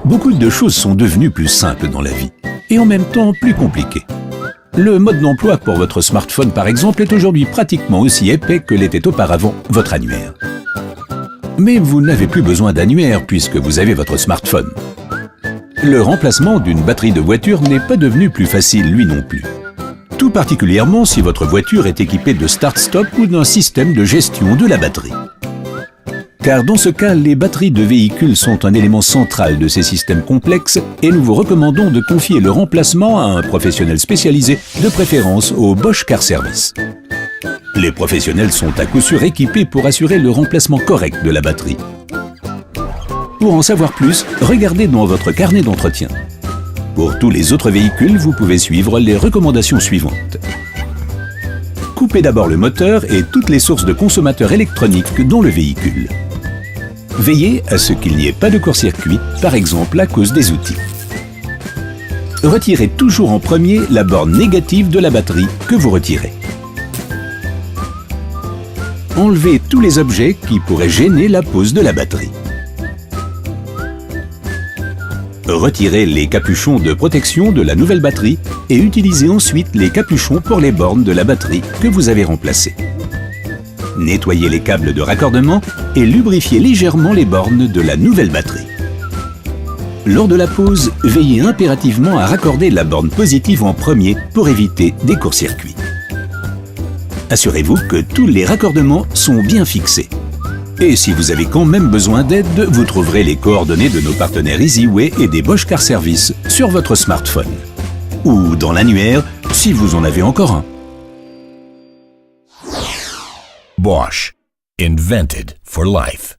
Beaucoup de choses sont devenues plus simples dans la vie, et en même temps plus compliquées. Le mode d'emploi pour votre smartphone, par exemple, est aujourd'hui pratiquement aussi épais que l'était auparavant votre annuaire. Mais vous n'avez plus besoin d'annuaire puisque vous avez votre smartphone. Le remplacement d'une batterie de voiture n'est pas devenu plus facile, lui non plus. Tout particulièrement si votre voiture est équipée de start-stop ou d'un système de gestion de la batterie. Car dans ce cas, les batteries de véhicules sont un élément central de ces systèmes complexes et nous vous recommandons de confier le remplacement à un professionnel spécialisé, de préférence au Bosch Car Service. Les professionnels sont à coup sûr équipés pour assurer le remplacement correct de la batterie. Pour en savoir plus, regardez dans votre carnet d'entretien. Pour tous les autres véhicules, vous pouvez suivre les recommandations suivantes. Coupez d'abord le moteur et toutes les sources de consommateurs électroniques dans le véhicule. Veillez à ce qu'il n'y ait pas de court-circuit, par exemple à cause des outils. Retirez toujours en premier la borne négative de la batterie que vous retirez. Enlevez tous les objets qui pourraient gêner la pose de la batterie. Retirez les capuchons de protection de la nouvelle batterie et utilisez ensuite les capuchons pour les bornes de la batterie que vous avez remplacées. Nettoyez les câbles de raccordement et lubrifiez légèrement les bornes de la nouvelle batterie. Lors de la pose, veillez impérativement à raccorder la borne positive en premier pour éviter des courts-circuits. Assurez-vous que tous les raccordements sont bien fixés. Et si vous avez quand même besoin d'aide, vous trouverez les coordonnées de nos partenaires Easyway et des Bosch Car Service sur votre smartphone. Ou dans l'annuaire, si vous en avez encore un. Bosch. Invented for life.